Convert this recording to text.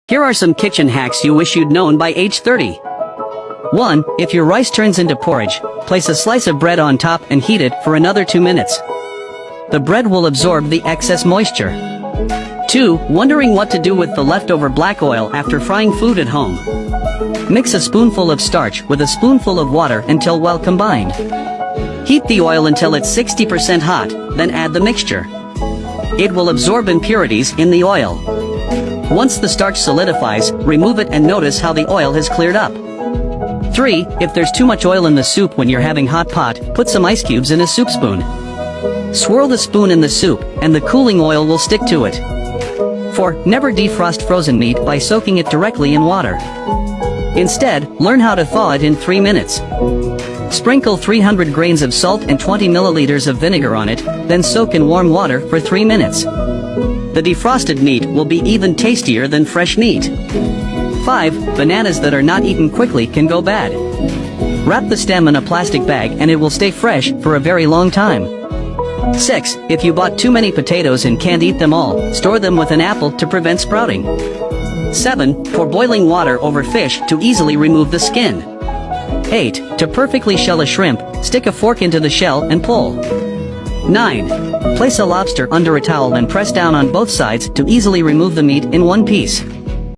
Here are some kitchen hacks you wish you'd known by age 30. 1. If your rice turns into porridge, place a slice of bread on top and heat it for another 2 minutes. The bread will absorb the excess moisture. 2. Wondering what to do with the leftover black oil after frying food at home? Mix a spoonful of starch with a spoonful of water until well combined. Heat the oil until it's 60% hot, then add the mixture. It will absorb impurities in the oil. Once the starch solidifies, remove it and notice how the oil has cleared up. 3. If there's too much oil in the soup when you're having hot pot, put some ice cubes in a soup spoon. Swirl the spoon in the soup, and the cooling oil will stick to it. 4. Never defrost frozen meat by soaking it directly in water. Instead, learn how to thaw it in 3 minutes. Sprinkle 300 grains of salt and 20 milliliters of vinegar on it, then soak in warm water for 3 minutes. The defrosted meat will be even tastier than fresh meat. 5. Bananas that are not eaten quickly can go bad. Wrap the stem in a plastic bag and it will stay fresh for a very long time. 6. If you bought too many potatoes and can't eat them all, store them with an apple to prevent sprouting. 7. Pour boiling water over fish to easily remove the skin. 8. To perfectly shell a shrimp, stick a fork into the shell and pull. 9. Place a lobster under a towel and press down on both sides to easily remove the meat in one piece.